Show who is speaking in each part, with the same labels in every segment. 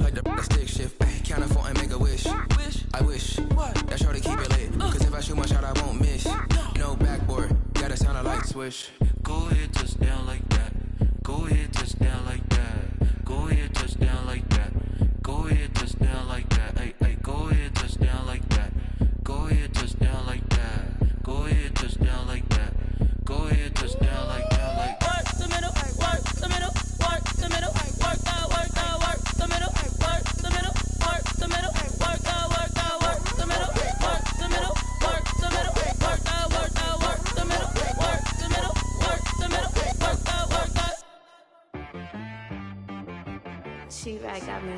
Speaker 1: like the stick shift. Ay, can't afford and make a wish. I wish that shorty keep it lit. Cause if I shoot my shot, I won't miss. No backboard, gotta sound a light switch.
Speaker 2: Go ahead, touch down like that. Go ahead, touch down like that. Go ahead, touch down like that. Go ahead, touch down like that. Ay, ay, go ahead, touch down like that. Go ahead, touch down like that. Go ahead, touch down like that. Go ahead, touch down like that. Like
Speaker 3: work the middle, work the middle, work the middle, work that, work that, work the middle, work the middle, work the middle, work that, work that, work the middle, work the middle, work the middle, work that, work that, work the middle, work the middle, work the middle, work that, work that.
Speaker 4: She right got me.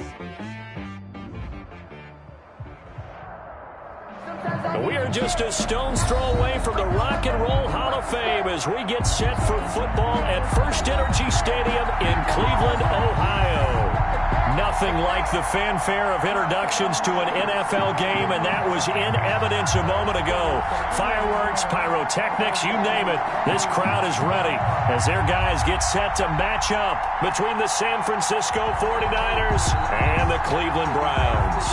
Speaker 5: We are just a stone's throw away from the Rock and Roll Hall of Fame as we get set for football at First Energy Stadium in Cleveland, Ohio. Nothing like the fanfare of introductions to an NFL game, and that was in evidence a moment ago. Fireworks, pyrotechnics, you name it. This crowd is ready as their guys get set to match up between the San Francisco 49ers and the Cleveland Browns.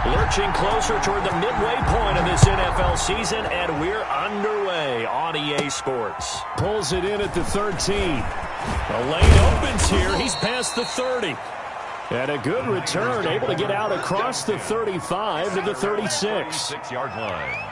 Speaker 5: Lurching closer toward the midway point of this NFL season, and we're underway on EA Sports. Pulls it in at the 13. The lane opens here. He's past the 30. And a good return, able to get out across the 35 to the 36.
Speaker 6: 6-yard line.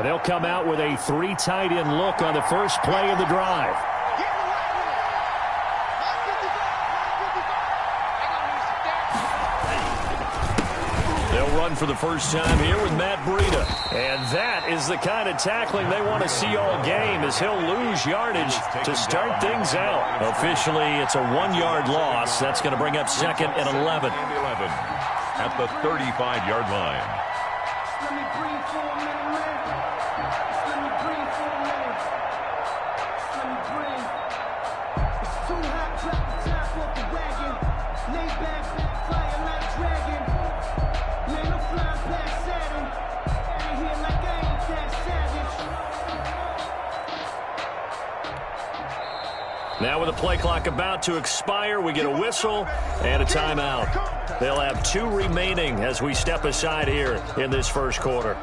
Speaker 5: They'll come out with a 3 tight end look on the first play of the drive. They'll run for the first time here with Matt Breida. And that is the kind of tackling they want to see all game, as he'll lose yardage to start things out. Officially, it's a 1-yard loss. That's going to bring up second and 11.
Speaker 6: At the 35-yard line.
Speaker 5: Now with the play clock about to expire, we get a whistle and a timeout. They'll have 2 remaining as we step aside here in this first quarter.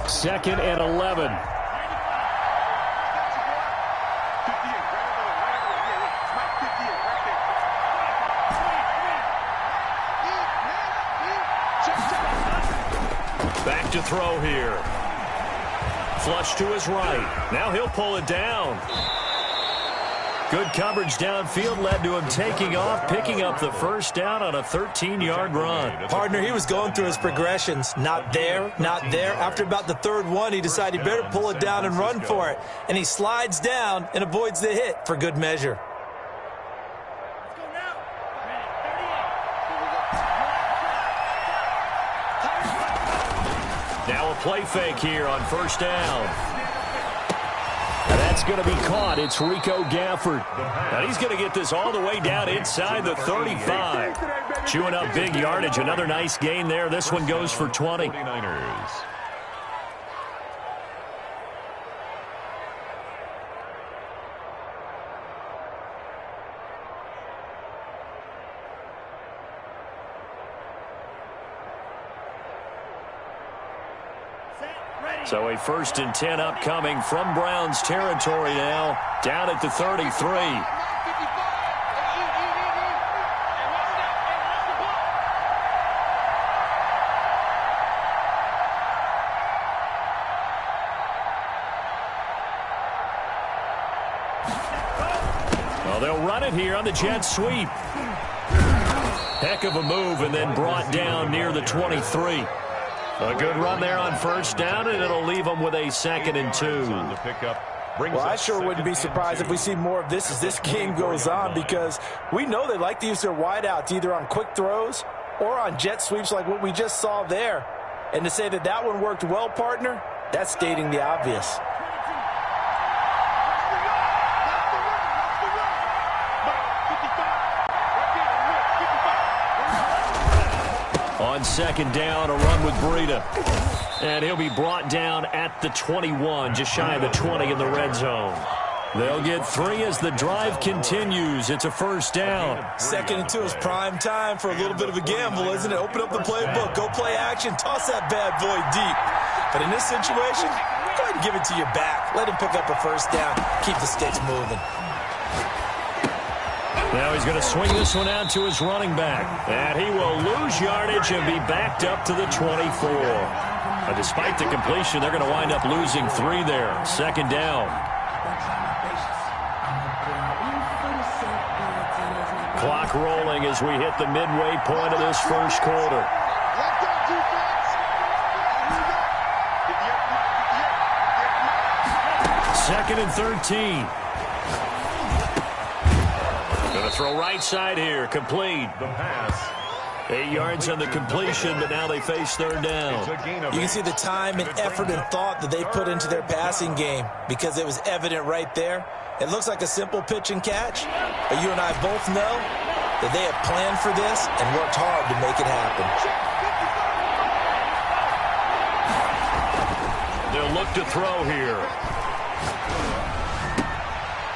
Speaker 5: Second and 11. Back to throw here. Flush to his right. Now he'll pull it down. Good coverage downfield led to him taking off, picking up the first down on a 13-yard run.
Speaker 7: Partner, he was going through his progressions. Not there, not there. After about the 3rd one, he decided he better pull it down and run for it. And he slides down and avoids the hit for good measure.
Speaker 5: Now a play fake here on first down. That's going to be caught. It's Rico Gafford. And he's going to get this all the way down inside the 35. Chewing up big yardage. Another nice gain there. This one goes for 20.
Speaker 6: 49ers.
Speaker 5: So a 1st and 10 upcoming from Browns territory now, down at the 33. Well, they'll run it here on the jet sweep. Heck of a move, and then brought down near the 23. A good run there on 1st down, and it'll leave them with a 2nd and 2.
Speaker 7: Well, I sure wouldn't be surprised if we see more of this as this game goes on, because we know they like to use their wideouts either on quick throws or on jet sweeps like what we just saw there. And to say that that one worked well, partner, that's stating the obvious.
Speaker 5: On 2nd down, a run with Breida. And he'll be brought down at the 21, just shy of the 20 in the red zone. They'll get 3 as the drive continues. It's a 1st down.
Speaker 7: 2nd and 2 is prime time for a little bit of a gamble, isn't it? Open up the playbook, go play action, toss that bad boy deep. But in this situation, go ahead and give it to your back. Let him pick up a 1st down. Keep the sticks moving.
Speaker 5: Now he's going to swing this one out to his running back. And he will lose yardage and be backed up to the 24. But despite the completion, they're going to wind up losing 3 there. 2nd down. Clock rolling as we hit the midway point of this 1st quarter. Second and 13. Going to throw right side here. Complete.
Speaker 6: The pass.
Speaker 5: 8 yards on the completion, but now they face 3rd down.
Speaker 7: You can see the time and effort and thought that they put into their passing game, because it was evident right there. It looks like a simple pitch and catch, but you and I both know that they have planned for this and worked hard to make it happen.
Speaker 5: They'll look to throw here.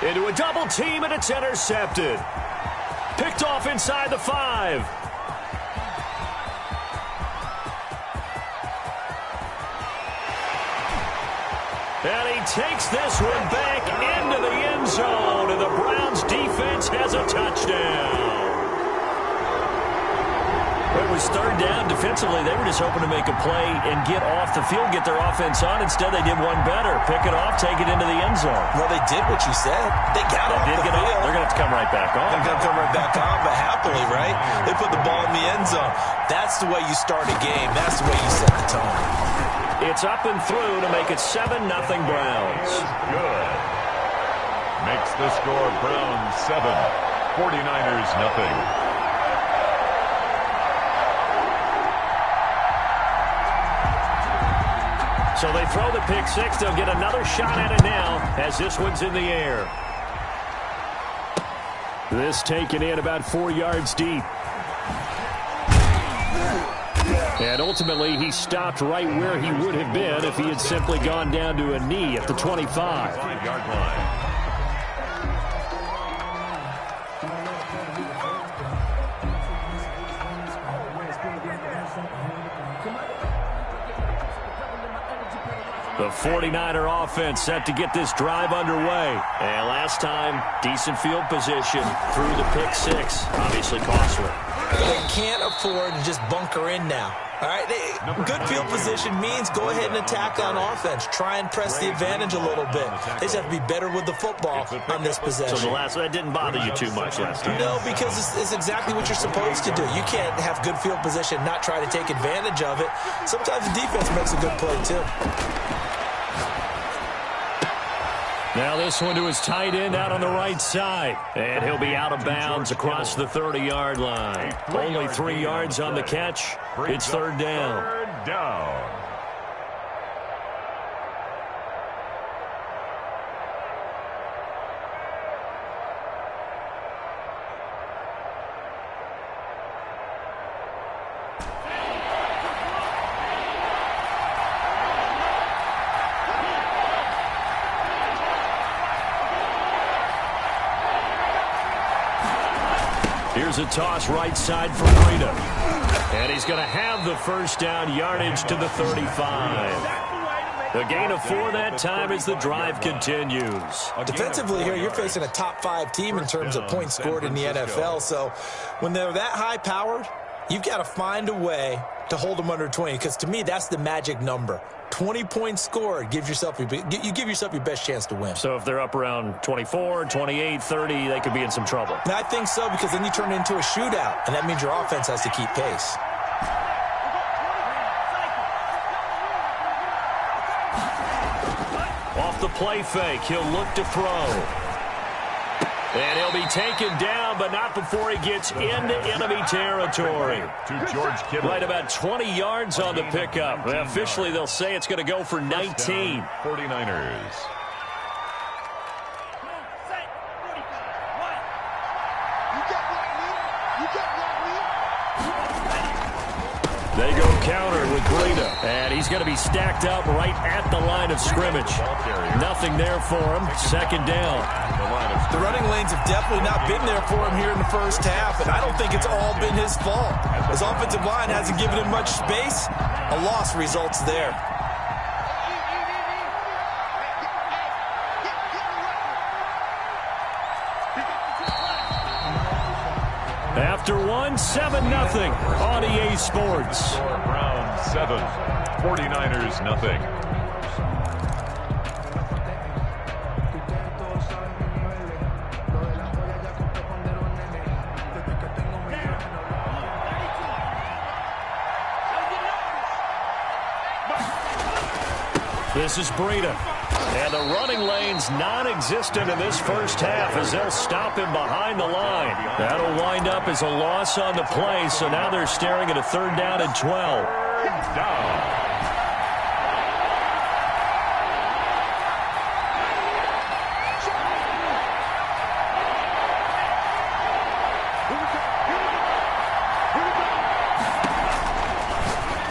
Speaker 5: Into a double team, and it's intercepted. Picked off inside the 5. And he takes this one back into the end zone, and the Browns defense has a touchdown. It was 3rd down. Defensively, they were just hoping to make a play and get off the field, get their offense on. Instead, they did one better. Pick it off, take it into the end zone.
Speaker 7: Well, they did what you said. They got off the field.
Speaker 5: They're going to have to come right back on.
Speaker 7: They're going to come right back on, but happily, right? They put the ball in the end zone. That's the way you start a game. That's the way you set the tone.
Speaker 5: It's up and through to make it 7-0 Browns.
Speaker 6: Good. Makes the score Browns 7, 49ers nothing.
Speaker 5: So they throw the pick 6. They'll get another shot at it now as this one's in the air. This taken in about 4 yards deep. And ultimately, he stopped right where he would have been if he had simply gone down to a knee at the 25.
Speaker 6: 5-yard line.
Speaker 5: The 49er offense set to get this drive underway. And last time, decent field position through the pick 6. Obviously costly.
Speaker 7: They can't afford to just bunker in now. All right, good field position means go ahead and attack on offense. Try and press the advantage a little bit. They just have to be better with the football on this possession.
Speaker 5: So that didn't bother you too much last time?
Speaker 7: No, because it's exactly what you're supposed to do. You can't have good field position, not try to take advantage of it. Sometimes the defense makes a good play, too.
Speaker 5: Now this one to his tight end out on the right side. And he'll be out of bounds across the 30-yard line. Only 3 yards on the catch. It's 3rd down.
Speaker 6: 3rd down.
Speaker 5: Here's a toss right side for Breida. And he's going to have the 1st down, yardage to the 35. A gain of 4 that time as the drive continues.
Speaker 7: Defensively here, you're facing a top-5 team in terms of points scored in the NFL. So when they're that high-powered, you've got to find a way to hold them under 20, because to me, that's the magic number. 20 points scored, you give yourself your best chance to win.
Speaker 5: So if they're up around 24, 28, 30, they could be in some trouble.
Speaker 7: And I think so, because then you turn it into a shootout, and that means your offense has to keep pace.
Speaker 5: Off the play fake, he'll look to throw. And he'll be taken down, but not before he gets into enemy territory.
Speaker 6: To George Kittle.
Speaker 5: Right about 20 yards on the pickup. Officially, they'll say it's going to go for 19.
Speaker 6: 49ers.
Speaker 5: They go counter with Breida. And he's going to be stacked up right at the line of scrimmage. Nothing there for him. Second down.
Speaker 7: The running lanes have definitely not been there for him here in the first half, and I don't think it's all been his fault. His offensive line hasn't given him much space. A loss results there.
Speaker 5: After 7-0 on EA Sports.
Speaker 6: Browns 7, 49ers nothing.
Speaker 5: This is Breida. And the running lane's non-existent in this first half as they'll stop him behind the line. That'll wind up as a loss on the play, so now they're staring at a 3rd down and 12.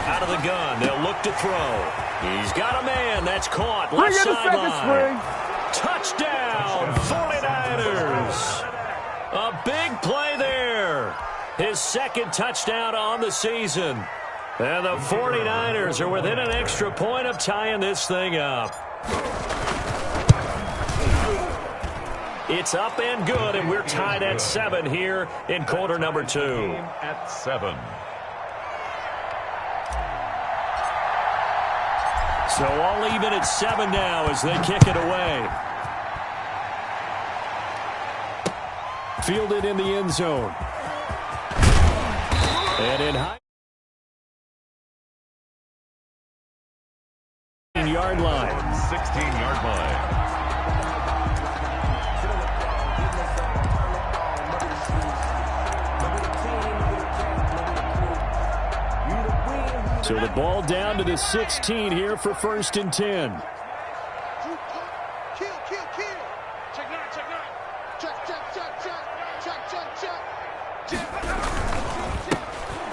Speaker 5: Out of the gun, they'll look to throw. He's got a man that's caught. Left sideline. Touchdown, 49ers. A big play there. His 2nd touchdown on the season. And the 49ers are within an extra point of tying this thing up. It's up and good, and we're tied at 7 here in quarter number 2.
Speaker 6: At 7.
Speaker 5: So all even at 7 now as they kick it away. Fielded in the end zone. And in high 16-yard line.
Speaker 6: 16-yard line.
Speaker 5: So the ball down to the 16 here for 1st and 10.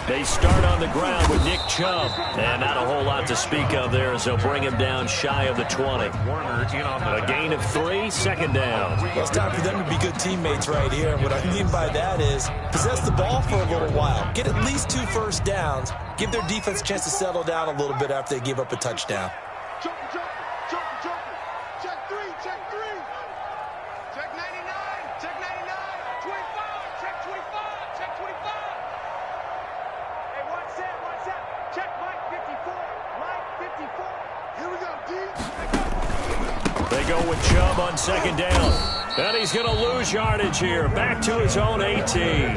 Speaker 5: They start on the ground with Nick Chubb. And not a whole lot to speak of there as they'll bring him down shy of the 20. A gain of 3, 2nd down.
Speaker 7: Well, it's time for them to be good teammates right here. And what I mean by that is possess the ball for a little while. Get at least 2 first downs. Give their defense a chance to settle down a little bit after they give up a touchdown.
Speaker 5: They go with Chubb on 2nd down. And he's going to lose yardage here. Back to his own 18.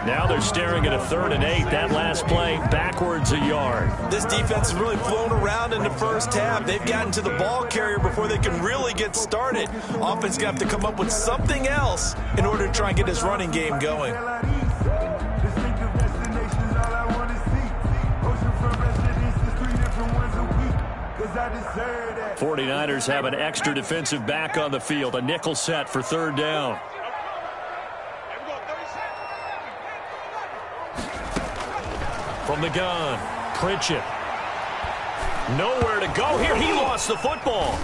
Speaker 5: Now they're staring at a 3rd and 8. That last play backwards a yard.
Speaker 7: This defense has really flown around in the first half. They've gotten to the ball carrier before they can really get started. Offense going to have to come up with something else in order to try and get this running game going.
Speaker 5: 49ers have an extra defensive back on the field. A nickel set for 3rd down. From the gun, Pritchett. Nowhere to go here. He lost the football.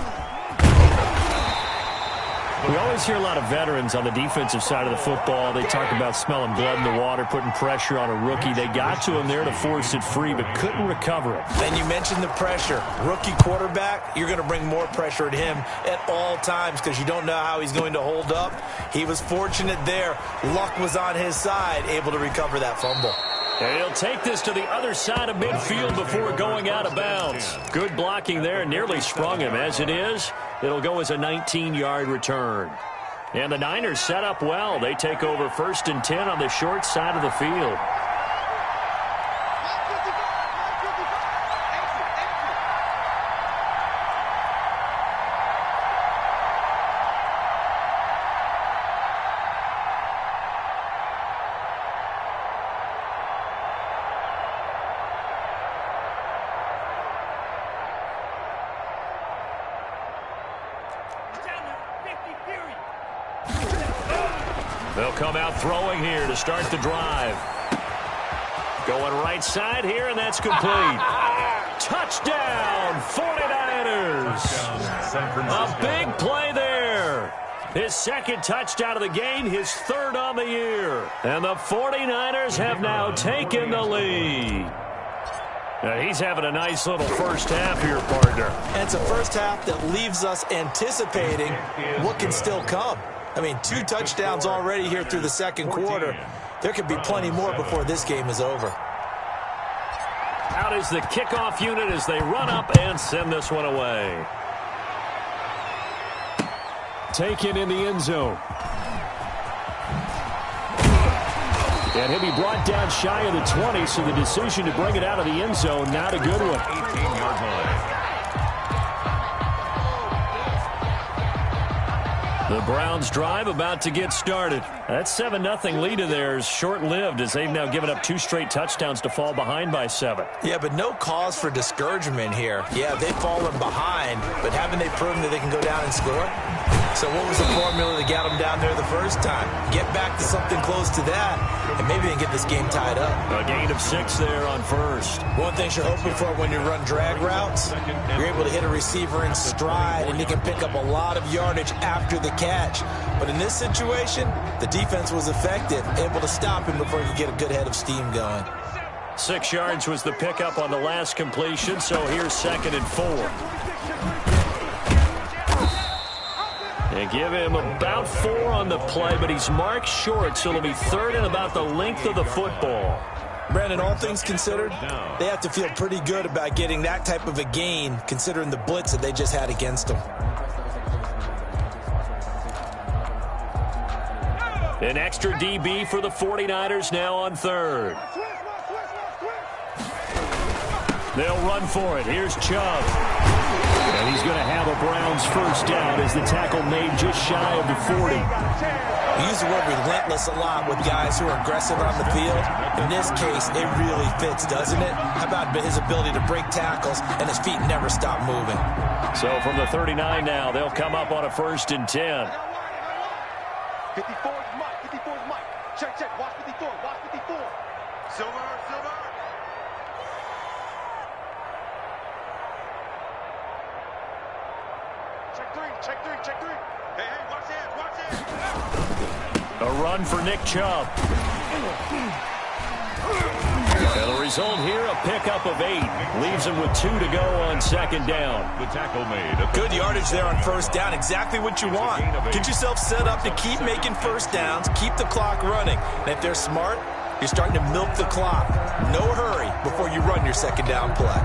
Speaker 5: We always hear a lot of veterans on the defensive side of the football. They talk about smelling blood in the water, putting pressure on a rookie. They got to him there to force it free, but couldn't recover it.
Speaker 7: And you mentioned the pressure. Rookie quarterback, you're going to bring more pressure at him at all times because you don't know how he's going to hold up. He was fortunate there. Luck was on his side, able to recover that fumble.
Speaker 5: And he'll take this to the other side of midfield before going out of bounds. Good blocking there, nearly sprung him. As it is, it'll go as a 19-yard return. And the Niners set up well. They take over 1st and 10 on the short side of the field. They'll come out throwing here to start the drive. Going right side here, and that's complete. Touchdown, 49ers. A big play there. His second touchdown of the game, his third on the year. And the 49ers have now taken the lead. Now he's having a nice little first half here, partner.
Speaker 7: And it's a first half that leaves us anticipating what can still come. I mean, 2 touchdowns already here through the second quarter. There could be plenty more before this game is over.
Speaker 5: Out is the kickoff unit as they run up and send this one away. Taken in the end zone. And he'll be brought down shy of the 20, so the decision to bring it out of the end zone, not a good one.
Speaker 6: 18-yard line.
Speaker 5: The Browns drive about to get started. That 7-0 lead of theirs short-lived as they've now given up 2 straight touchdowns to fall behind by 7.
Speaker 7: Yeah, but no cause for discouragement here. Yeah, they've fallen behind, but haven't they proven that they can go down and score? So what was the formula that got them down there the first time? Get back to something close to that, and maybe they can get this game tied up.
Speaker 5: A gain of 6 there on first.
Speaker 7: One thing you're hoping for when you run drag routes, you're able to hit a receiver in stride, and you can pick up a lot of yardage after the catch. But in this situation, the defense was effective, able to stop him before he could get a good head of steam going.
Speaker 5: 6 yards was the pickup on the last completion, so here's 2nd and 4. They give him about 4 on the play, but he's marked short, so it'll be 3rd and about the length of the football.
Speaker 7: Brandon, all things considered, they have to feel pretty good about getting that type of a gain, considering the blitz that they just had against them.
Speaker 5: An extra DB for the 49ers now on 3rd. They'll run for it. Here's Chubb. And he's going to have a Browns first down as the tackle made just shy of the 40.
Speaker 7: We use the word relentless a lot with guys who are aggressive on the field. In this case, it really fits, doesn't it? How about his ability to break tackles and his feet never stop moving?
Speaker 5: So from the 39 now, they'll come up on a 1st and 10.
Speaker 8: 54 is Mike. 54 is Mike. Check, check. Watch 54. Watch 54. Silver, silver. Check 3. Check 3. Check 3. Hey, hey, watch it. Watch it.
Speaker 5: A run for Nick Chubb. And the result here, a pickup of 8. Leaves him with 2 to go on 2nd down.
Speaker 6: The tackle made.
Speaker 7: Good yardage there on 1st down. Exactly what you want. Get yourself set up to keep making 1st downs. Keep the clock running. And if they're smart, you're starting to milk the clock. No hurry before you run your 2nd down play.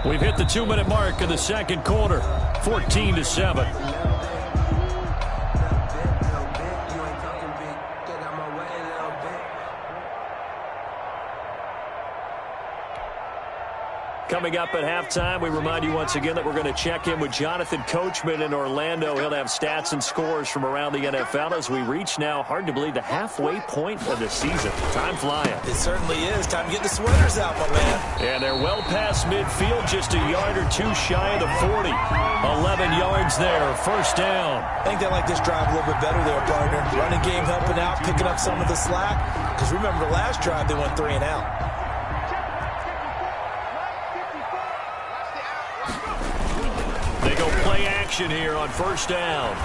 Speaker 5: We've hit the 2-minute mark in the second quarter. 14-7. Coming up at halftime, we remind you once again that we're going to check in with Jonathan Coachman in Orlando. He'll have stats and scores from around the NFL as we reach now, hard to believe, the halfway point of the season. Time flying.
Speaker 7: It certainly is. Time to get the sweaters out, my man.
Speaker 5: And they're well past midfield, just a yard or 2 shy of the 40. 11 yards there, 1st down.
Speaker 7: I think they like this drive a little bit better there, partner. Running game helping out, picking up some of the slack. Because remember, last drive they went 3 and out.
Speaker 5: go play action here on first down.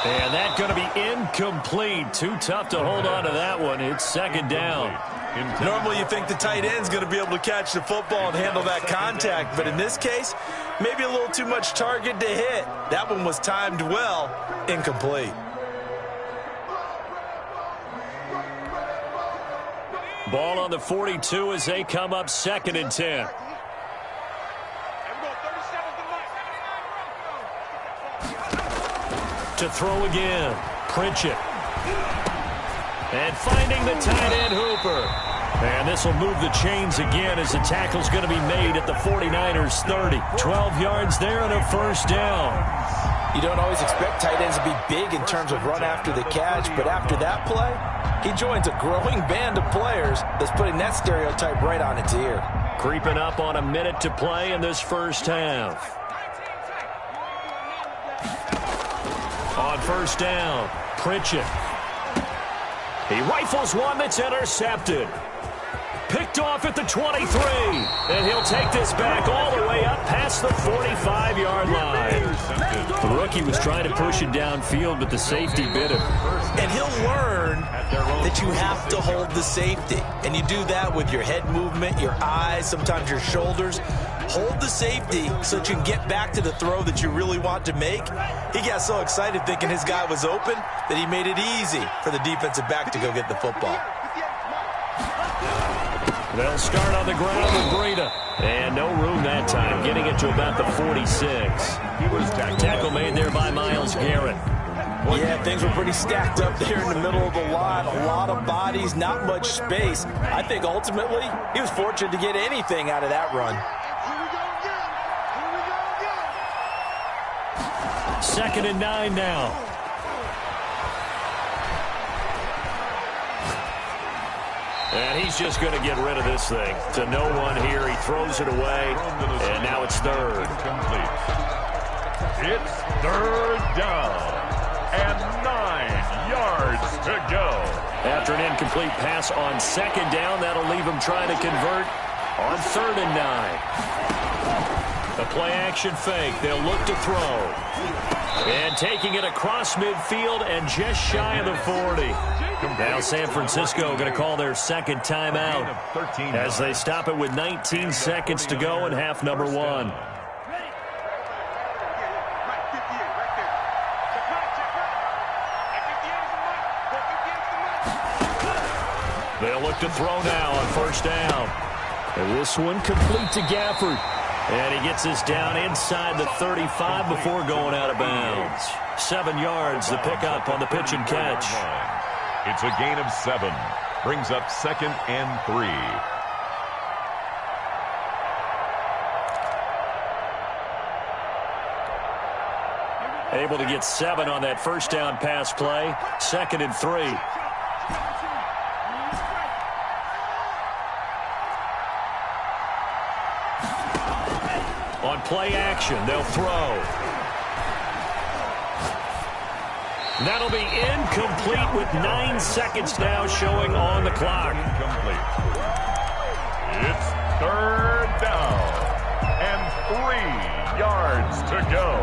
Speaker 5: And that's going to be incomplete. Too tough to hold on to that one. It's second down.
Speaker 7: Normally you think the tight end's going to be able to catch the football and handle that contact, but in this case, maybe a little too much target to hit. That one was timed well, incomplete.
Speaker 5: Ball on the 42 as they come up second and 10. To throw again. Pritchett. And finding the tight end Hooper. And this will move the chains again as the tackle's going to be made at the 49ers 30. 12 yards there and a first down.
Speaker 7: You don't always expect tight ends to be big in terms of run after the catch, but after that play, he joins a growing band of players that's putting that stereotype right on its ear.
Speaker 5: Creeping up on a minute to play in this first half. On first down, Pritchett. He rifles one that's intercepted. Picked off at the 23. And he'll take this back all the way up past the 45-yard line. The rookie was trying to push it downfield, but the safety bit him.
Speaker 7: And he'll learn that you have to hold the safety. And you do that with your head movement, your eyes, sometimes your shoulders. Hold the safety so that you can get back to the throw that you really want to make. He got so excited thinking his guy was open that he made it easy for the defensive back to go get the football.
Speaker 5: They'll start on the ground with Breida. And no room that time, getting it to about the 46. Tackle made there by Myles Garrett.
Speaker 7: Yeah, things were pretty stacked up there in the middle of the line. A lot of bodies, not much space. I think ultimately he was fortunate to get anything out of that run.
Speaker 5: Second and 9 now. And he's just going to get rid of this thing. To no one here. He throws it away. And now it's third.
Speaker 6: It's third down. And 9 yards to go.
Speaker 5: After an incomplete pass on second down, that'll leave him trying to convert on third and 9. A play action fake. They'll look to throw. And taking it across midfield and just shy of the 40. Now San Francisco going to call their second timeout as they stop it with 19 seconds to go in half number 1. They'll look to throw now on first down. And this one complete to Gafford. And he gets us down inside the 35 before going out of bounds. 7 yards, the pickup on the pitch and catch.
Speaker 6: It's a gain of 7. Brings up second and 3.
Speaker 5: Able to get 7 on that first down pass play. Second and 3. On play action, they'll throw. That'll be incomplete with 9 seconds now showing on the clock.
Speaker 6: Incomplete. It's third down and 3 yards to go.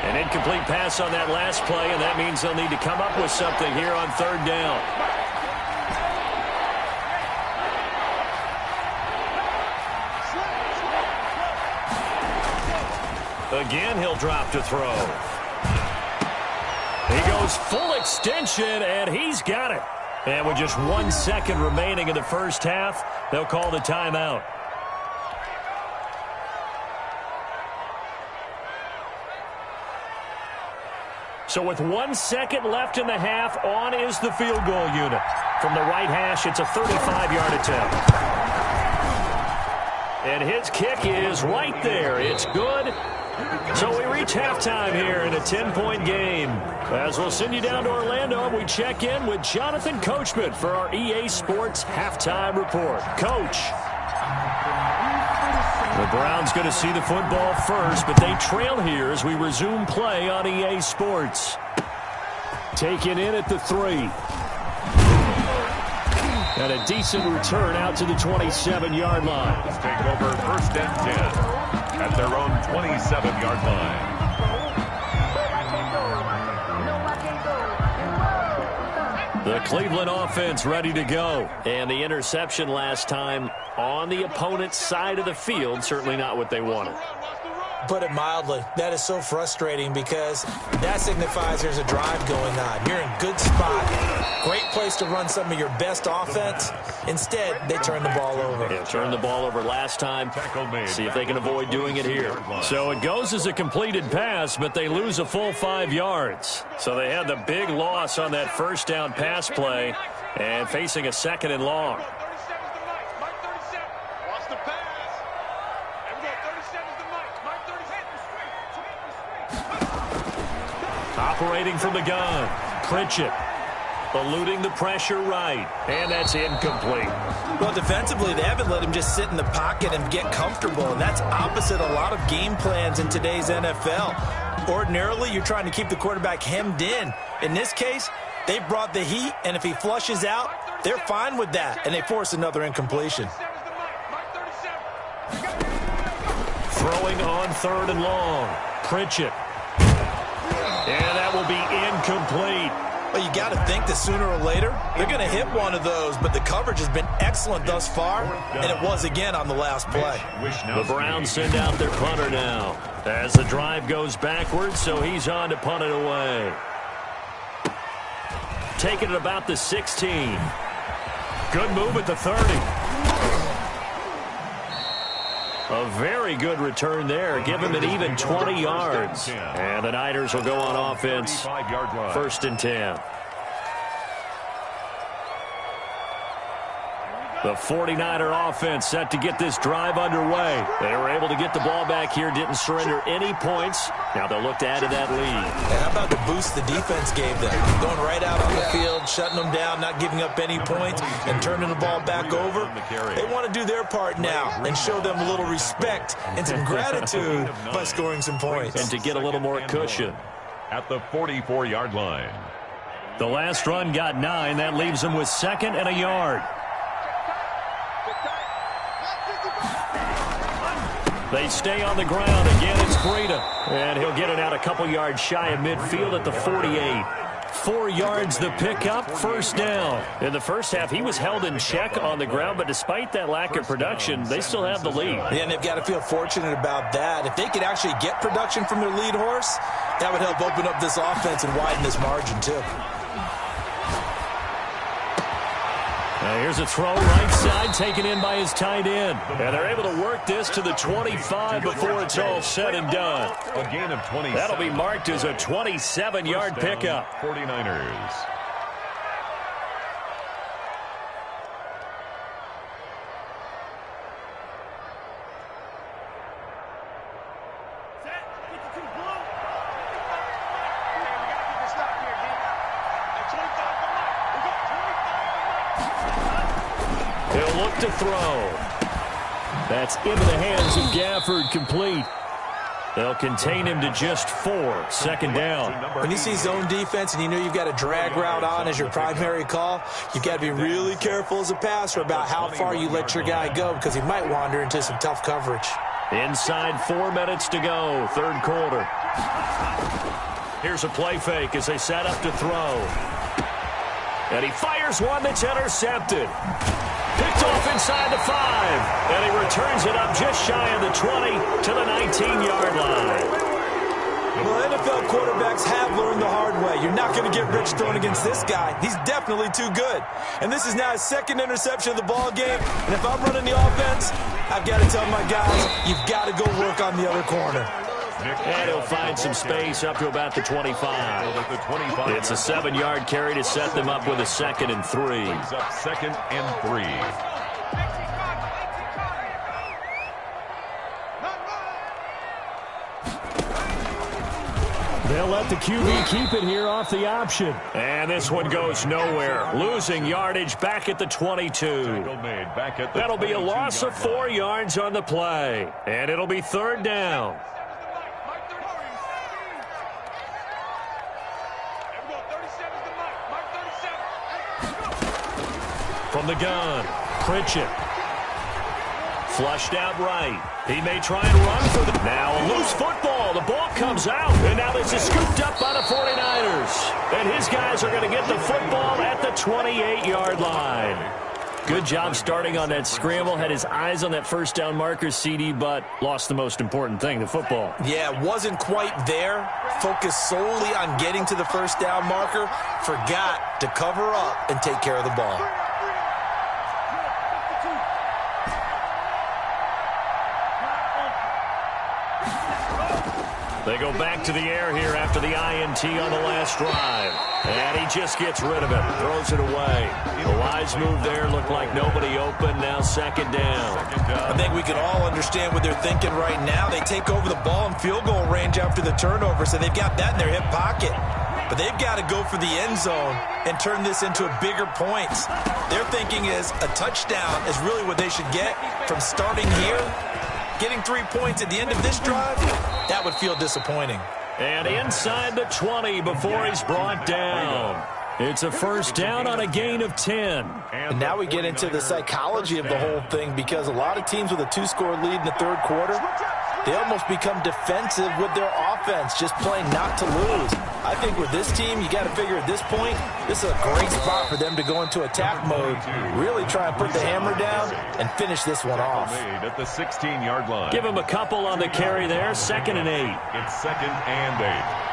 Speaker 5: An incomplete pass on that last play, and that means they'll need to come up with something here on third down. Again, he'll drop to throw. He goes full extension, and he's got it. And with just 1 second remaining in the first half, they'll call the timeout. So with 1 second left in the half, on is the field goal unit. From the right hash, it's a 35-yard attempt. And his kick is right there. It's good. So we reach halftime here in a 10-point game. As we'll send you down to Orlando, we check in with Jonathan Coachman for our EA Sports Halftime Report. Coach. The Browns going to see the football first, but they trail here as we resume play on EA Sports. Taken in at the 3. And a decent return out to the 27-yard line.
Speaker 6: Let's take over first and 10. at their own 27-yard line.
Speaker 5: The Cleveland offense ready to go. And the interception last time on the opponent's side of the field, certainly not what they wanted.
Speaker 7: Put it mildly, that is so frustrating because that signifies there's a drive going on. You're in good spot. Great place to run some of your best offense. Instead, they turn the ball over.
Speaker 5: Yeah, turned the ball over last time. See if they can avoid doing it here. So it goes as a completed pass, but they lose a full 5 yards. So they had the big loss on that first down pass play and facing a 2nd and long. Operating from the gun, Pritchett eluding the pressure right, and that's incomplete.
Speaker 7: Well, defensively, they haven't let him just sit in the pocket and get comfortable, and that's opposite a lot of game plans in today's NFL. Ordinarily, you're trying to keep the quarterback hemmed in. In this case, they brought the heat, and if he flushes out, they're fine with that, and they force another incompletion.
Speaker 5: Throwing on 3rd and long, Pritchett. And that will be incomplete.
Speaker 7: Well, you got to think that sooner or later, they're going to hit one of those, but the coverage has been excellent thus far, and it was again on the last play.
Speaker 5: The Browns send out their punter now as the drive goes backwards, so he's on to punt it away. Taking it about the 16. Good move at the 30. A very good return there. Give him an even 20 yards. And the Niners will go on offense. 1st and 10. The 49er offense set to get this drive underway. They were able to get the ball back here, didn't surrender any points. Now they'll look to add to that lead.
Speaker 7: Yeah, how about the boost the defense gave them? Going right out on the field, shutting them down, not giving up any points, and turning the ball back over. They want to do their part now and show them a little respect and some gratitude by scoring some points.
Speaker 5: And to get a little more cushion.
Speaker 6: At the 44-yard line.
Speaker 5: The last run got 9. That leaves them with 2nd and a yard. They stay on the ground. Again, it's Breida. And he'll get it out a couple yards shy of midfield at the 48. 4 yards the pickup, 1st down. In the first half, he was held in check on the ground, but despite that lack of production, they still have the lead.
Speaker 7: Yeah, and they've got to feel fortunate about that. If they could actually get production from their lead horse, that would help open up this offense and widen this margin, too.
Speaker 5: Here's a throw right side, taken in by his tight end. And they're able to work this to the 25 before it's all said and done.
Speaker 6: A gain of 20.
Speaker 5: That'll be marked as a 27-yard pickup.
Speaker 6: 49ers.
Speaker 5: He'll look to throw. That's into the hands of Gafford, complete. They'll contain him to just 4. 2nd down.
Speaker 7: When you see zone defense and you know you've got a drag route on as your primary call, you've got to be really careful as a passer about how far you let your guy go because he might wander into some tough coverage.
Speaker 5: Inside 4 minutes to go, 3rd quarter. Here's a play fake as they set up to throw. And he fires one that's intercepted. Picked off inside the 5. And he returns it up just shy of the 20 to the 19-yard line.
Speaker 7: Well, NFL quarterbacks have learned the hard way. You're not going to get rich throwing against this guy. He's definitely too good. And this is now his 2nd interception of the ball game. And if I'm running the offense, I've got to tell my guys, you've got to go work on the other corner.
Speaker 5: And he'll find some space up to about the 25. It's a 7-yard carry to set them up with a 2nd and 3.
Speaker 6: Brings up 2nd and 3.
Speaker 5: They'll let the QB keep it here off the option. And this one goes nowhere. Losing yardage back at the 22. That'll be a loss of 4 yards on the play. And it'll be 3rd down. From the gun, Pritchett. Flushed out right. He may try and run for the... Now a loose football. The ball comes out. And now this is scooped up by the 49ers. And his guys are going to get the football at the 28-yard line. Good job starting on that scramble. Had his eyes on that first down marker, CD, but lost the most important thing, the football.
Speaker 7: Yeah, wasn't quite there. Focused solely on getting to the first down marker. Forgot to cover up and take care of the ball.
Speaker 5: They go back to the air here after the INT on the last drive. And he just gets rid of it, throws it away. The wise move there, looked like nobody open, now second down.
Speaker 7: I think we can all understand what they're thinking right now. They take over the ball in field goal range after the turnover, so they've got that in their hip pocket. But they've got to go for the end zone and turn this into a bigger points. Their thinking is a touchdown is really what they should get from starting here. Getting 3 points at the end of this drive, that would feel disappointing.
Speaker 5: And inside the 20 before he's brought down. It's a first down on a gain of 10.
Speaker 7: And now we get into the psychology of the whole thing, because a lot of teams with a 2-score lead in the third quarter, they almost become defensive with their offense, just playing not to lose. I think with this team, you got to figure at this point, this is a great spot for them to go into attack mode, really try and put the hammer down and finish this one off.
Speaker 6: At the 16-yard line.
Speaker 5: Give him a couple on the carry there, 2nd and 8.
Speaker 6: It's 2nd and 8.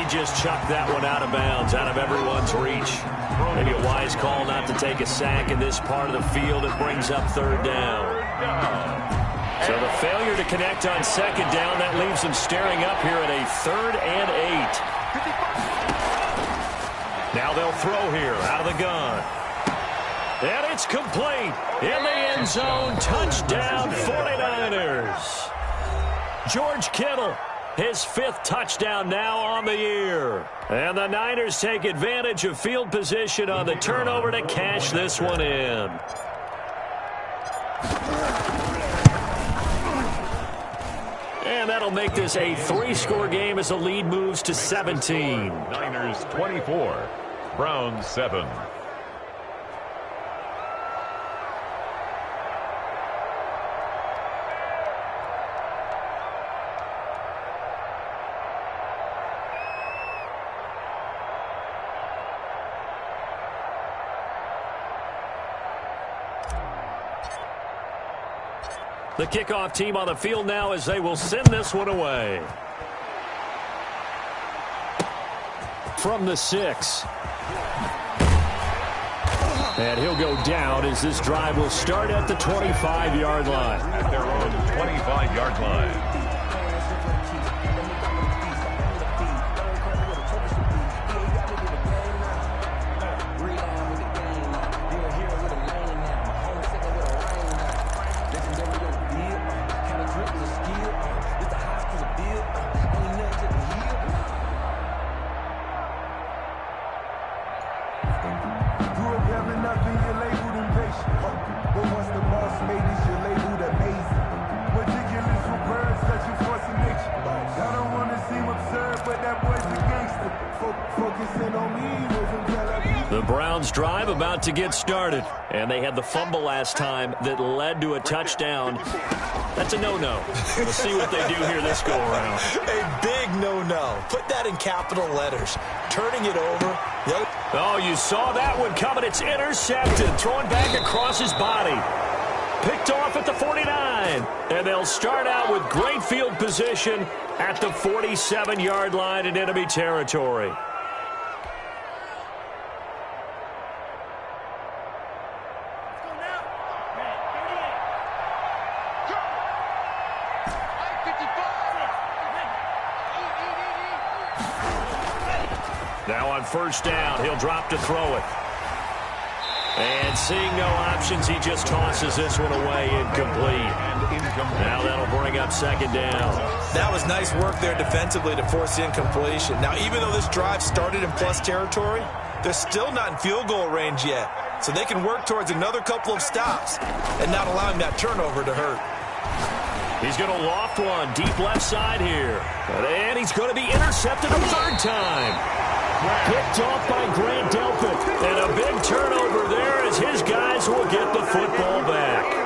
Speaker 5: Just chucked that one out of bounds, out of everyone's reach. Maybe a wise call not to take a sack in this part of the field. It brings up third down. So the failure to connect on second down, that leaves them staring up here at a 3rd and 8. Now they'll throw here out of the gun. And it's complete. In the end zone, touchdown 49ers. George Kittle. His 5th touchdown now on the year. And the Niners take advantage of field position on the turnover to cash this one in. And that'll make this a 3-score game as the lead moves to 17.
Speaker 6: Niners 24, Browns 7.
Speaker 5: The kickoff team on the field now as they will send this one away. From the 6. And he'll go down as this drive will start at the 25-yard line.
Speaker 6: At their own 25-yard line.
Speaker 5: The Browns drive about to get started, and they had the fumble last time that led to a touchdown. That's a no-no. We'll see what they do here this go-around.
Speaker 7: A big no-no. Put that in capital letters. Turning it over.
Speaker 5: Oh, you saw that one coming. It's intercepted. Throwing back across his body. Picked off at the 49. And they'll start out with great field position at the 47-yard line in enemy territory. Now on first down, he'll drop to throw it. And seeing no options, he just tosses this one away, incomplete. Now that'll bring up second down.
Speaker 7: That was nice work there defensively to force the incompletion. Now, even though this drive started in plus territory, they're still not in field goal range yet. So they can work towards another couple of stops and not allowing that turnover to hurt.
Speaker 5: He's going to loft one deep left side here. And he's going to be intercepted a third time. Picked off by Grant Delpit. And a big turnover there as his guys will get the football back.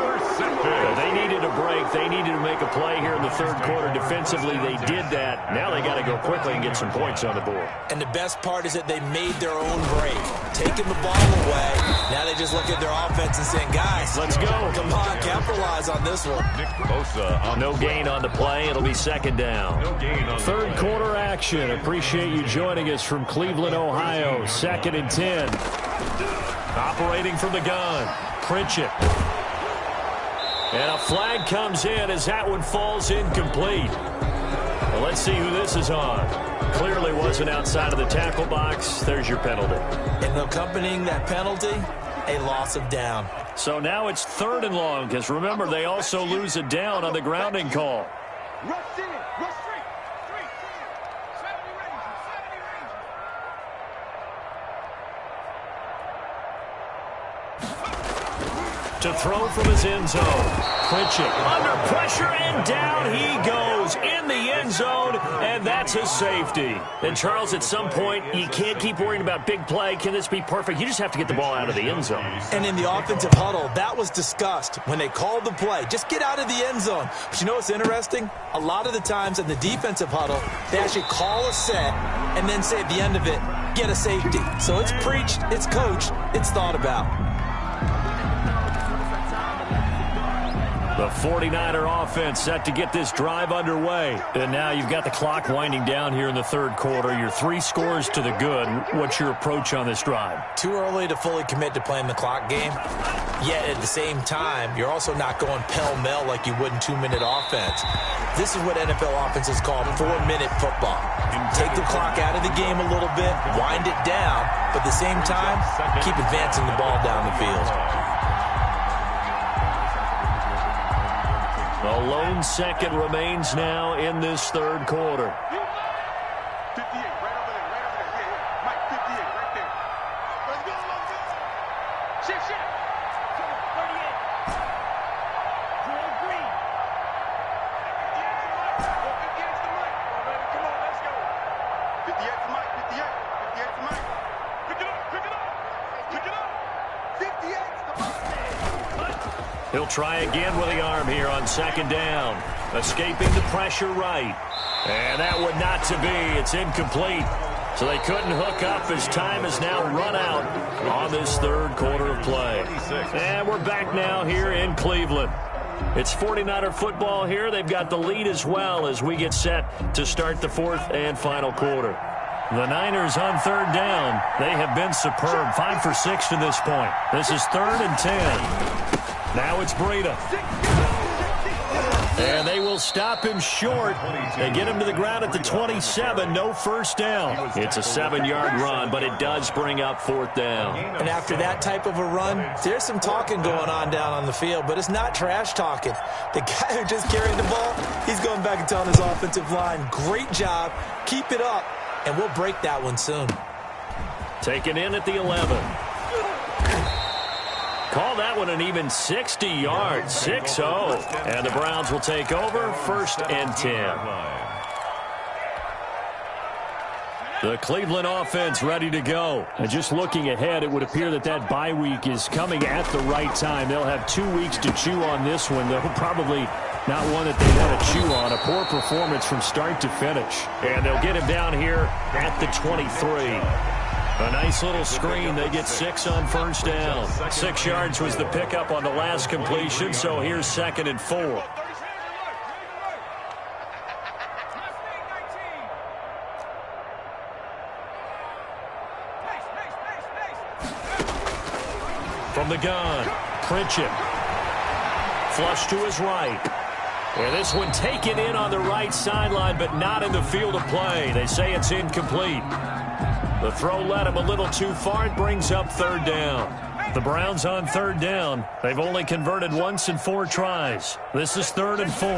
Speaker 5: They needed a break. They needed to make a play here in the third quarter. Defensively, they did that. Now they got to go quickly and get some points on the board.
Speaker 7: And the best part is that they made their own break. Taking the ball away. Now they just look at their offense and saying, guys,
Speaker 5: let's go.
Speaker 7: Come on, capitalize on this one.
Speaker 5: No gain on the play. It'll be second down. Third quarter action. Appreciate you joining us from Cleveland, Ohio. 2nd and 10. Operating from the gun. Pritchett. And a flag comes in as that one falls incomplete. Well, let's see who this is on. Clearly wasn't outside of the tackle box. There's your penalty.
Speaker 7: And accompanying that penalty, a loss of down.
Speaker 5: So now it's 3rd and long, because remember, they also lose a down on the grounding call.
Speaker 8: Rush in, rush straight.
Speaker 5: To throw from his end zone. Pritchett under pressure, and down he goes in the end zone, and that's a safety. And, Charles, at some point, you can't keep worrying about big play. Can this be perfect? You just have to get the ball out of the end zone.
Speaker 7: And in the offensive huddle, that was discussed when they called the play. Just get out of the end zone. But you know what's interesting? A lot of the times in the defensive huddle, they actually call a set and then say at the end of it, get a safety. So it's preached, it's coached, it's thought about.
Speaker 5: The 49er offense set to get this drive underway. And now you've got the clock winding down here in the third quarter. Your 3 scores to the good. What's your approach on this drive?
Speaker 7: Too early to fully commit to playing the clock game. Yet at the same time, you're also not going pell-mell like you would in 2-minute offense. This is what NFL offenses call 4-minute football. Take the clock out of the game a little bit, wind it down, but at the same time, keep advancing the ball down the field.
Speaker 5: A lone second remains now in this third quarter.
Speaker 8: 58, right over there, Yeah. Mike, 58, right there. Let's go. Shift. 38. Joel Green. 58 to Mike. Come on, let's go. 58 to Mike, 58 to Mike. Pick it up. 58 to Mike.
Speaker 5: He'll try again with the arm here on second down. Escaping the pressure right. And that would not to be. It's incomplete. So they couldn't hook up as time has now run out on this third quarter of play. And we're back now here in Cleveland. It's 49er football here. They've got the lead as well as we get set to start the fourth and final quarter. The Niners on third down. They have been superb. 5 for 6 to this point. This is 3rd and 10. Now it's Breida. And they will stop him short. They get him to the ground at the 27. No first down. It's a 7-yard run, but it does bring up 4th down.
Speaker 7: And after that type of a run, there's some talking going on down on the field, but it's not trash talking. The guy who just carried the ball, he's going back and telling his offensive line, great job, keep it up, and we'll break that one soon.
Speaker 5: Taken in at the 11. Call that one an even 60 yards, 6-0. And the Browns will take over, 1st and 10. The Cleveland offense ready to go. And just looking ahead, it would appear that bye week is coming at the right time. They'll have 2 weeks to chew on this one. They'll probably not one that they want to chew on. A poor performance from start to finish. And they'll get him down here at the 23. A nice little screen. They get 6 on first down. 6 yards was the pickup on the last completion, so here's 2nd and 4. From the gun, Pritchett. Flush to his right. And this one taken in on the right sideline, but not in the field of play. They say it's incomplete. The throw led him a little too far. It brings up 3rd down. The Browns on 3rd down. They've only converted once in 4 tries. This is 3rd and 4.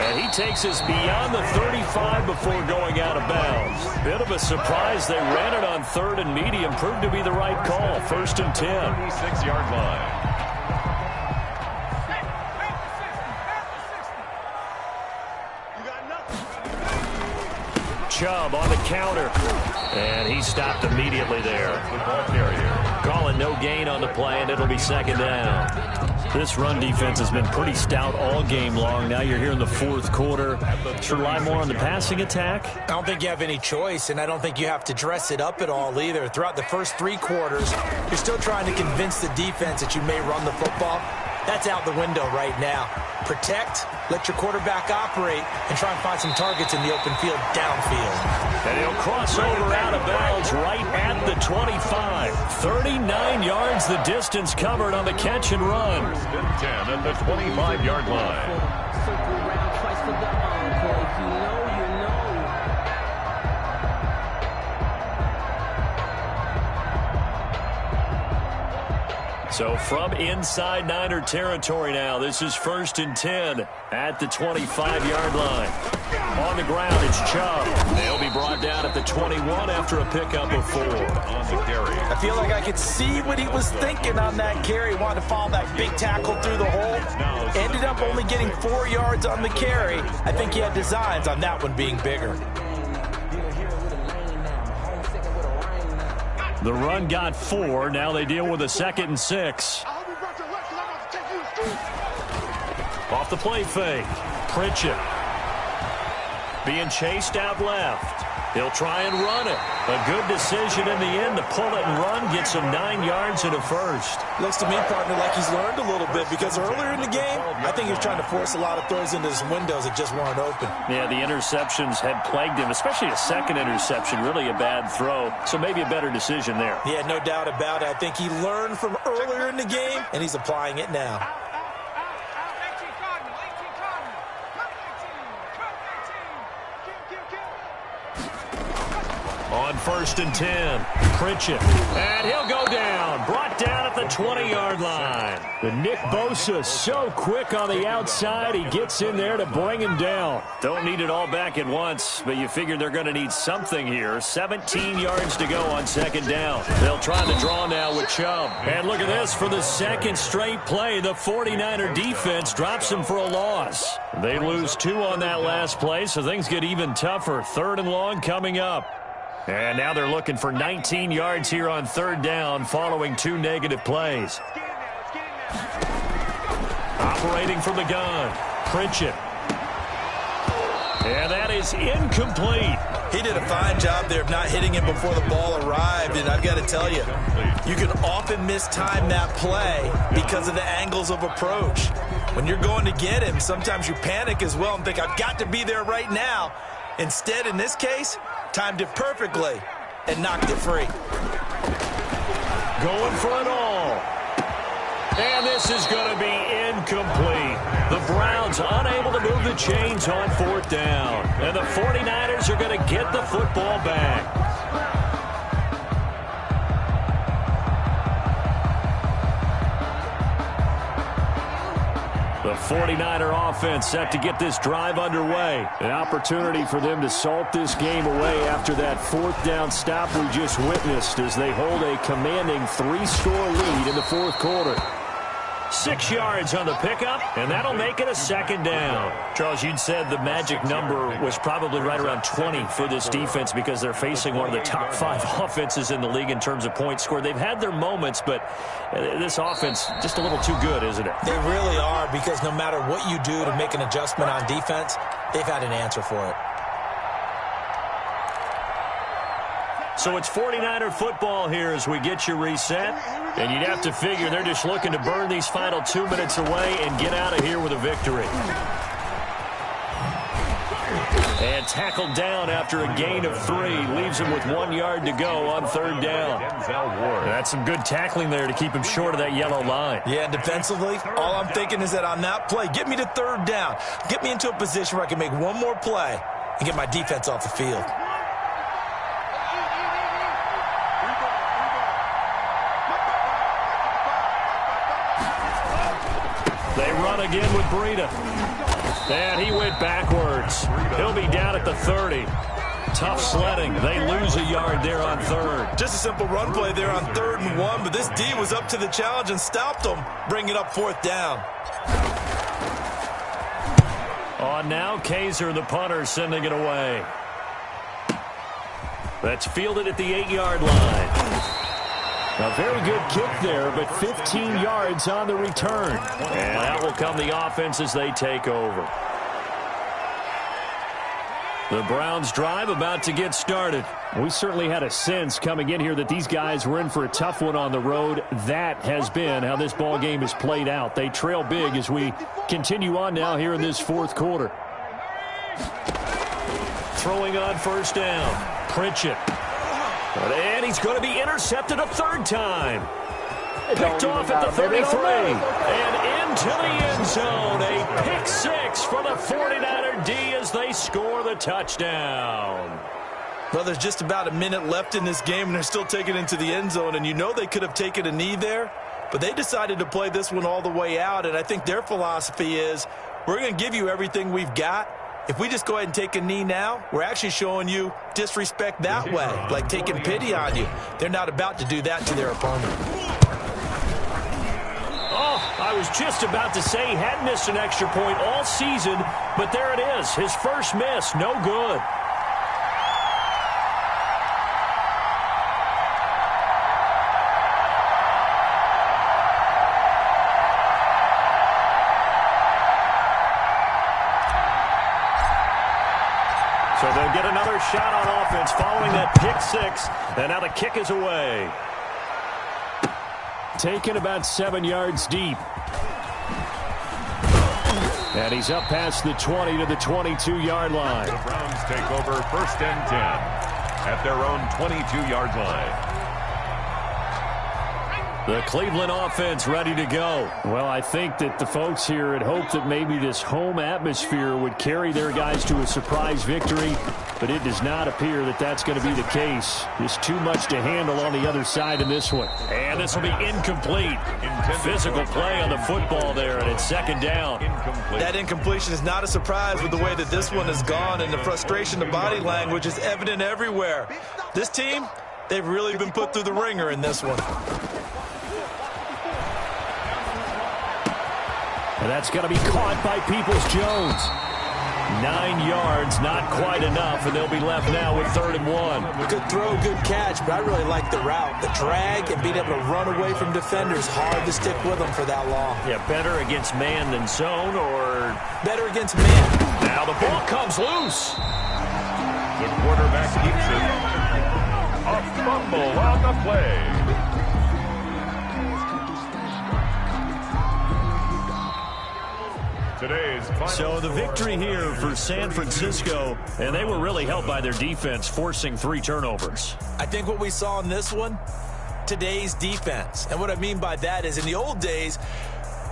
Speaker 5: And he takes us beyond the 35 before going out of bounds. Bit of a surprise. They ran it on 3rd and medium. Proved to be the right call. 1st and 10.
Speaker 6: 26-yard line.
Speaker 5: Chubb on the counter. And he stopped immediately there. Calling no gain on the play, and it'll be 2nd down. This run defense has been pretty stout all game long. Now you're here in the 4th quarter. Should rely more on the passing attack?
Speaker 7: I don't think you have any choice, and I don't think you have to dress it up at all either. Throughout the first 3 quarters, you're still trying to convince the defense that you may run the football. That's out the window right now. Protect, let your quarterback operate, and try and find some targets in the open field downfield.
Speaker 5: And he'll cross over out of bounds right at the 25. 39 yards the distance covered on the catch and run.
Speaker 6: 1st and 10 at the 25-yard line.
Speaker 3: Circle around twice for the encore. If you know, you know.
Speaker 5: So from inside Niner territory now, this is 1st and 10 at the 25-yard line. On the ground, it's Chubb. They'll be brought down at the 21 after a pickup of 4.
Speaker 6: On the carry.
Speaker 7: I feel like I could see what he was thinking on that carry. Wanted to follow that big tackle through the hole. Ended up only getting 4 yards on the carry. I think he had designs on that one being bigger.
Speaker 5: The run got 4. Now they deal with a 2nd and 6. Off the play fake. Pritchett. Being chased out left. He'll try and run it. A good decision in the end to pull it and run. Gets him 9 yards and a 1st.
Speaker 7: Looks to me, partner, like he's learned a little bit because earlier in the game, I think he was trying to force a lot of throws into his windows that just weren't open.
Speaker 5: Yeah, the interceptions had plagued him, especially a 2nd interception. Really a bad throw. So maybe a better decision there.
Speaker 7: Yeah, no doubt about it. I think he learned from earlier in the game, and he's applying it now.
Speaker 5: On 1st and 10, Pritchett. And he'll go down. Brought down at the 20-yard line. The Nick Bosa so quick on the outside. He gets in there to bring him down. Don't need it all back at once, but you figure they're going to need something here. 17 yards to go on 2nd down. They'll try to draw now with Chubb. And look at this. For the 2nd straight play, the 49er defense drops him for a loss. They lose 2 on that last play, so things get even tougher. 3rd and long coming up. And now they're looking for 19 yards here on 3rd down following 2 negative plays. Operating from the gun, Pritchett. And that is incomplete.
Speaker 7: He did a fine job there of not hitting him before the ball arrived, and I've got to tell you, you can often mistime that play because of the angles of approach. When you're going to get him, sometimes you panic as well and think, I've got to be there right now. Instead, in this case, timed it perfectly and knocked it free.
Speaker 5: Going for it all. And this is going to be incomplete. The Browns unable to move the chains on 4th down. And the 49ers are going to get the football back. The 49er offense set to get this drive underway. An opportunity for them to salt this game away after that 4th down stop we just witnessed as they hold a commanding 3-score lead in the 4th quarter. 6 yards on the pickup, and that'll make it a 2nd down. Charles, you'd said the magic number was probably right around 20 for this defense because they're facing one of the top 5 offenses in the league in terms of points scored. They've had their moments, but this offense just a little too good, isn't it?
Speaker 7: They really are, because no matter what you do to make an adjustment on defense, they've had an answer for it.
Speaker 5: So it's 49er football here as we get you reset. And you'd have to figure they're just looking to burn these final 2 minutes away and get out of here with a victory. And tackled down after a gain of 3. Leaves him with 1 yard to go on 3rd down. That's some good tackling there to keep him short of that yellow line.
Speaker 7: Yeah, and defensively, all I'm thinking is that on that play, get me to 3rd down. Get me into a position where I can make one more play and get my defense off the field.
Speaker 5: They run again with Breida. And he went backwards. He'll be down at the 30. Tough sledding. They lose a yard there on third.
Speaker 7: Just a simple run play there on 3rd and 1, but this D was up to the challenge and stopped them, bringing up 4th down.
Speaker 5: On now, Kaiser, the punter, sending it away. That's fielded at the 8-yard line. A very good kick there, but 15 yards on the return. And that will come the offense as they take over. The Browns drive about to get started. We certainly had a sense coming in here that these guys were in for a tough one on the road. That has been how this ball game has played out. They trail big as we continue on now here in this 4th quarter. Throwing on 1st down. Pritchett. And he's going to be intercepted a 3rd time. Picked off at the 33. And into the end zone. A pick 6 for the 49er D as they score the touchdown.
Speaker 7: Well, there's just about a minute left in this game, and they're still taking it into the end zone. And you know they could have taken a knee there, but they decided to play this one all the way out. And I think their philosophy is, we're going to give you everything we've got. If we just go ahead and take a knee now, we're actually showing you disrespect that way, like taking pity on you. They're not about to do that to their opponent.
Speaker 5: Oh, I was just about to say he had missed an extra point all season, but there it is. His first miss, no good. So they'll get another shot on offense following that pick 6, and now the kick is away. Taken about 7 yards deep. And he's up past the 20 to the 22-yard line.
Speaker 6: The Browns take over 1st and 10 at their own 22-yard line.
Speaker 5: The Cleveland offense ready to go. Well, I think that the folks here had hoped that maybe this home atmosphere would carry their guys to a surprise victory, but it does not appear that that's going to be the case. Just too much to handle on the other side in this one. And this will be incomplete. Physical play on the football there, and it's 2nd down.
Speaker 7: That incompletion is not a surprise with the way that this one has gone, and the frustration, the body language is evident everywhere. This team, they've really been put through the ringer in this one.
Speaker 5: And that's going to be caught by Peoples-Jones. 9 yards, not quite enough, and they'll be left now with 3rd and 1.
Speaker 7: Good throw, good catch, but I really like the route. The drag and being able to run away from defenders, hard to stick with them for that long.
Speaker 5: Yeah, better against man than zone, or
Speaker 7: better against man.
Speaker 5: Now the ball comes loose.
Speaker 6: The quarterback keeps it. A fumble on the play.
Speaker 5: So the victory here for San Francisco, and they were really helped by their defense, forcing 3 turnovers.
Speaker 7: I think what we saw in this one, today's defense. And what I mean by that is in the old days,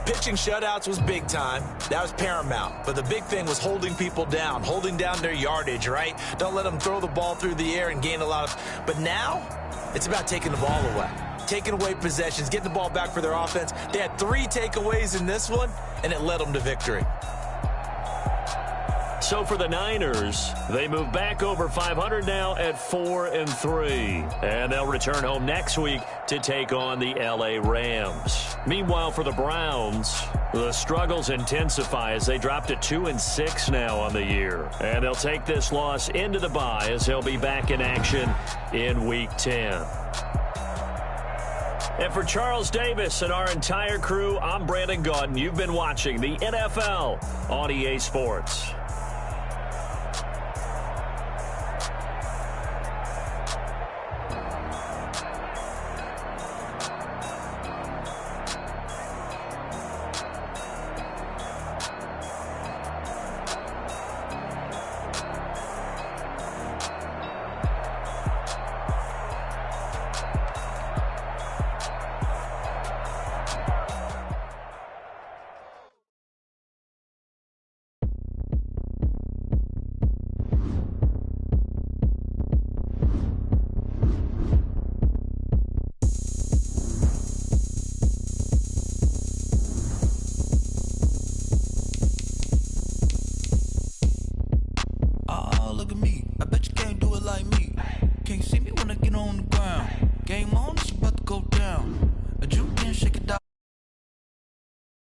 Speaker 7: pitching shutouts was big time. That was paramount. But the big thing was holding people down, holding down their yardage, right? Don't let them throw the ball through the air and gain a lot of... But now, it's about taking the ball away. Taking away possessions, getting the ball back for their offense. They had 3 takeaways in this one, and it led them to victory.
Speaker 5: So for the Niners, they move back over 500 now at 4-3. And they'll return home next week to take on the LA Rams. Meanwhile, for the Browns, the struggles intensify as they drop to 2-6 now on the year. And they'll take this loss into the bye as they'll be back in action in Week 10. And for Charles Davis and our entire crew, I'm Brandon Gaudin. You've been watching the NFL on EA Sports.
Speaker 9: Can't see me when I get on the ground. Game